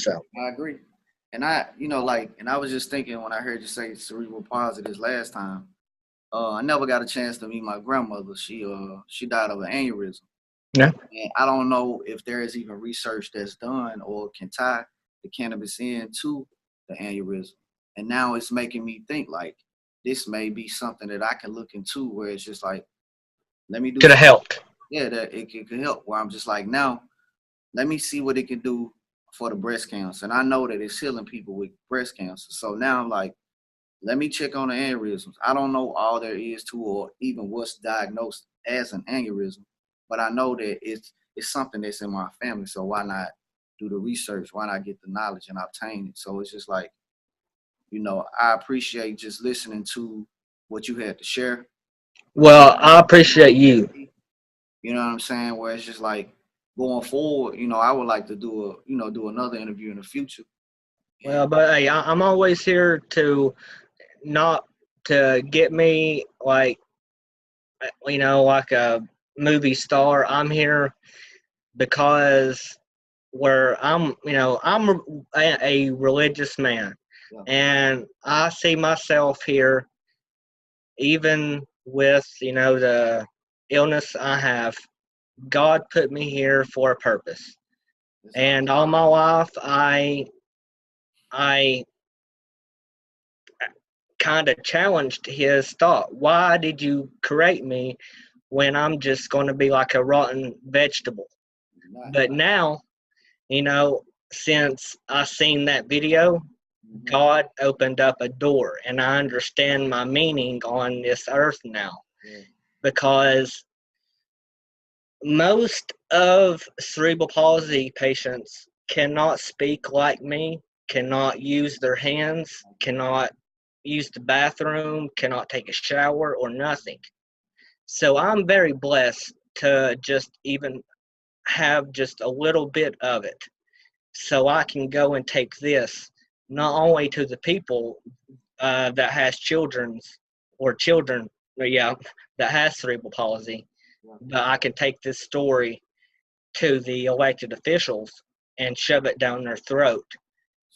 So I agree. And I was just thinking when I heard you say cerebral palsy this last time. I never got a chance to meet my grandmother. She died of an aneurysm. yeah, And I don't know if there is even research that's done or can tie the cannabis into the aneurysm. And now it's making me think like this may be something that I can look into where it's just like, let me do could have something. helped. Yeah, that it could help. Where I'm just like, now, let me see what it can do for the breast cancer. And I know that it's healing people with breast cancer. So now I'm like, let me check on the aneurysms. I don't know all there is to or even what's diagnosed as an aneurysm, but I know that it's something that's in my family. So why not do the research? Why not get the knowledge and obtain it? So it's just like, I appreciate just listening to what you had to share. Well, I appreciate you. You know what I'm saying? Where it's just like going forward, I would like to do another interview in the future. Well, And but hey, I'm always here to not to get me like like a movie star. I'm here because where I'm a religious man, yeah, and I see myself here even with the illness I have. God put me here for a purpose, it's all and all my life I kind of challenged his thought. Why did you create me when I'm just going to be like a rotten vegetable? not. But now, you know, since I seen that video, Mhm. God opened up a door, and I understand my meaning on this earth now Yeah. because most of cerebral palsy patients cannot speak like me, cannot use their hands, cannot use the bathroom, cannot take a shower, or nothing. So I'm very blessed to just even have just a little bit of it. So I can go and take this not only to the people that has children, yeah, that has cerebral palsy, Yeah. but I can take this story to the elected officials and shove it down their throat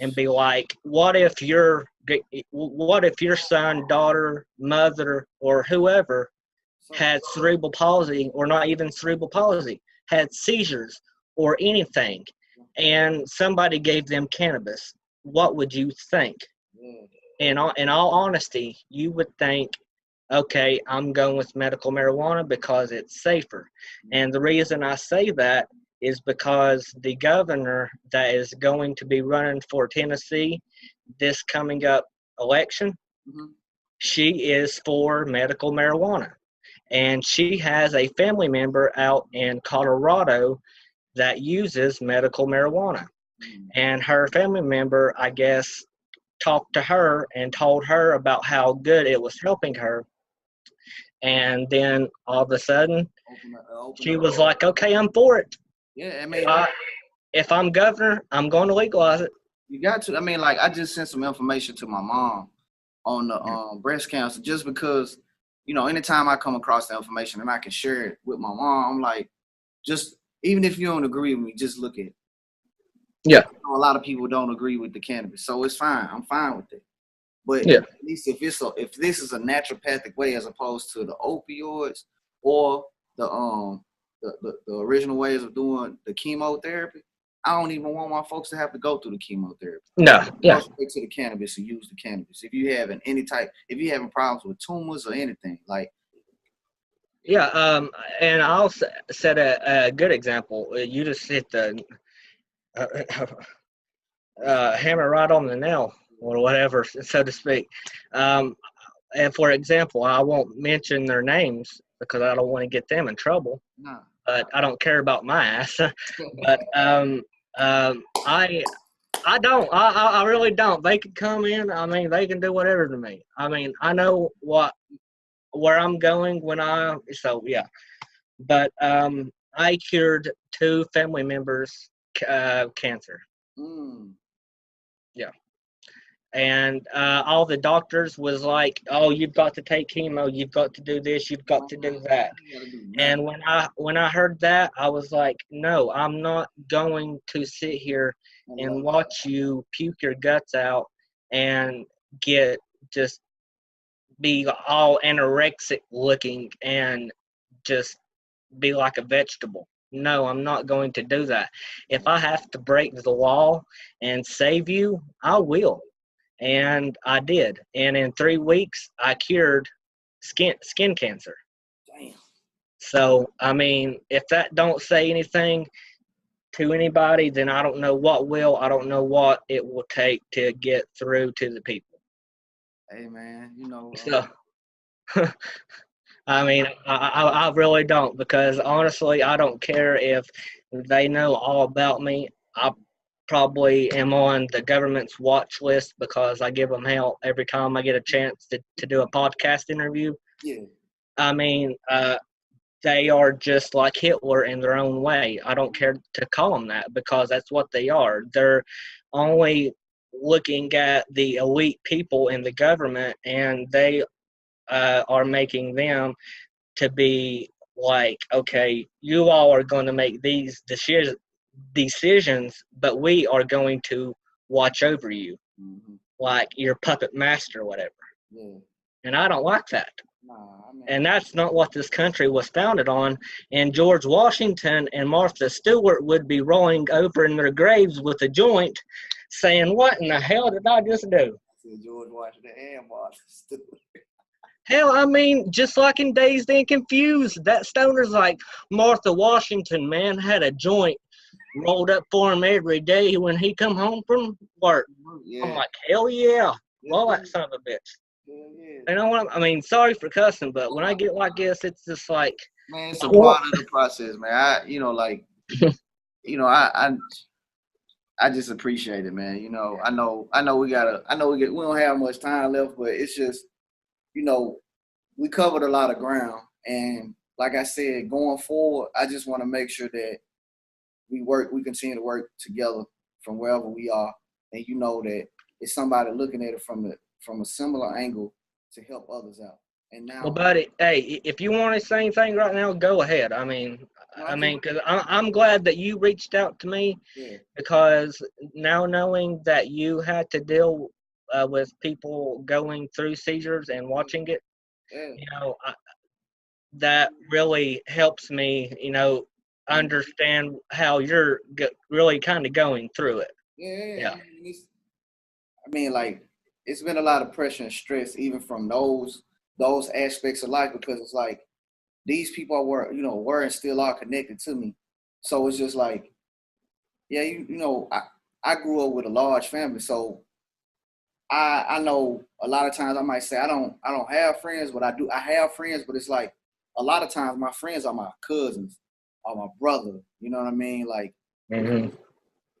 and be like, what if your son, daughter, mother, or whoever So, had cerebral palsy, or not even cerebral palsy, had seizures or anything, and somebody gave them cannabis? What would you think? yeah. In all honesty, you would think, okay, I'm going with medical marijuana because it's safer. And the reason I say that is because the governor that is going to be running for Tennessee this coming up election, Mhm. she is for medical marijuana. And she has a family member out in Colorado that uses medical marijuana. Mhm. And her family member, I guess, talked to her and told her about how good it was helping her. And then all of a sudden, Open she up. was like, okay, I'm for it. Yeah, I If, mean, I, if I'm governor, I'm going to legalize it. you got to. I mean, like, I just sent some information to my mom on the breast cancer, just because, anytime I come across the information and I can share it with my mom, I'm like, just even if you don't agree with me, just look at it. Yeah, A lot of people don't agree with the cannabis, so it's fine. I'm fine with it. But yeah. at least if this is a naturopathic way as opposed to the opioids or the original ways of doing the chemotherapy, I don't even want my folks to have to go through the chemotherapy. No, Go yeah. straight to the cannabis and use the cannabis. If you having problems with tumors or anything, like Yeah, and I'll set a good example. You just hit the uh, hammer right on the nail, or whatever, so to speak. Um, and for example, I won't mention their names because I don't want to get them in trouble. nah. But I don't care about my ass. But I don't. I really don't. They can come in. I mean, they can do whatever to me. I mean, I know where I'm going when so yeah. But I cured two family members cancer. Mm. Yeah. And all the doctors was like, "Oh, you've got to take chemo. You've got to do this. You've got to do that." And when I heard that, I was like, "No, I'm not going to sit here and watch you puke your guts out and get just be all anorexic looking and just be like a vegetable. No, I'm not going to do that. If I have to break the law and save you, I will." And I did. And in 3 weeks, I cured skin cancer. Damn. So, I mean, if that don't say anything to anybody, then I don't know what will. I don't know what it will take to get through to the people. Hey, man, So, I mean, I really don't, because honestly, I don't care if they know all about me. I probably am on the government's watch list because I give them hell every time I get a chance to do a podcast interview. Yeah. I mean, they are just like Hitler in their own way. I don't care to call them that because that's what they are. They're only looking at the elite people in the government, and they are making them to be like, okay, you all are going to make these decisions, but we are going to watch over you, like your puppet master or whatever. Yeah. And I don't like that. Nah, And that's not what this country was founded on. And George Washington and Martha Stewart would be rolling over in their graves with a joint saying, "What in the hell did I just do?" George Washington and Martha Stewart. Hell, I mean, just like in Dazed and Confused, that stoner's like, Martha Washington, man, had a joint rolled up for him every day when he come home from work. Yeah. I'm like, hell yeah. Roll that son of a bitch. Yeah. You know what I mean? Sorry for cussing, but when I get like this, it's just like, man, it's a part of the process, man. I just appreciate it, man. I know we don't have much time left, but it's just, we covered a lot of ground, and like I said, going forward, I just want to make sure that we continue to work together from wherever we are, and that it's somebody looking at it from a similar angle to help others out. And now, well, buddy, hey, if you want to say anything right now, go ahead. I mean, because I'm glad that you reached out to me, because now knowing that you had to deal with people going through seizures and watching it, that really helps me, understand how you're really kind of going through it. Yeah. I mean, like, it's been a lot of pressure and stress, even from those aspects of life, because it's like these people were and still are connected to me. So it's just like, yeah, I grew up with a large family, so I know a lot of times I might say I don't have friends, but I have friends, but it's like a lot of times my friends are my cousins or my brother. You know what I mean? Like, it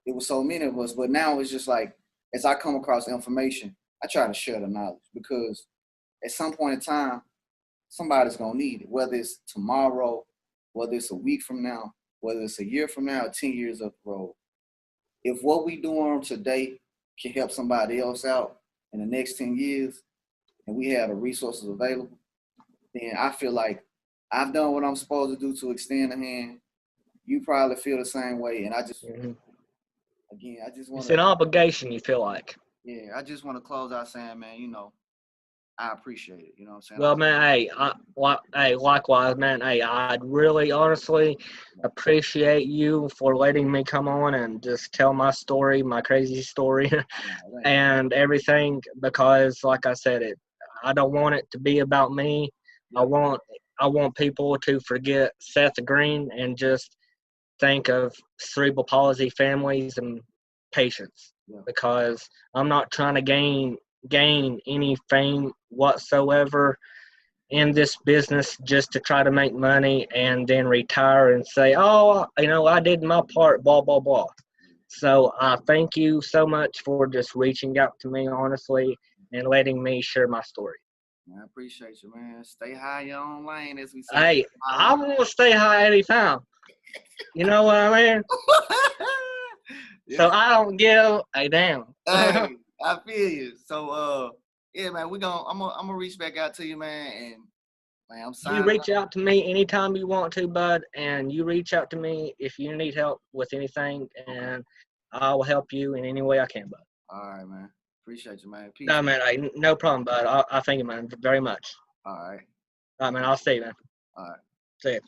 was so many of us, but now it's just like, as I come across information, I try to share the knowledge, because at some point in time, somebody's gonna need it, whether it's tomorrow, whether it's a week from now, whether it's a year from now, or 10 years up the road. If what we doing today can help somebody else out in the next 10 years, and we have the resources available, then I feel like I've done what I'm supposed to do to extend a hand. You probably feel the same way, and I just, again, I just want it's an obligation, you feel like. Yeah, I just want to close out saying, man, I appreciate it. You know what I'm saying? Well, man, hey, likewise, man. Hey, I'd really honestly appreciate you for letting me come on and just tell my story, my crazy story, and everything, because, like I said, I don't want it to be about me. I want people to forget Seth Green and just think of cerebral palsy families and patients, because I'm not trying to gain any fame whatsoever in this business just to try to make money and then retire and say, oh, I did my part, blah, blah, blah. So I thank you so much for just reaching out to me, honestly, and letting me share my story. I appreciate you, man. Stay high in your own lane, as we say. Hey, I want to stay high anytime. You know what I mean? So I don't give a damn. Hey, I feel you. So yeah, man, I'm gonna reach back out to you, man, and man, I'm You signing reach up. out to me anytime you want to, bud, and you reach out to me if you need help with anything, Okay. and I will help you in any way I can, bud. All right, man. Appreciate you, man. Peace. No, man, no problem, bud. I thank you, man, very much. All right. All right, man, I'll see you, man. All right. See you.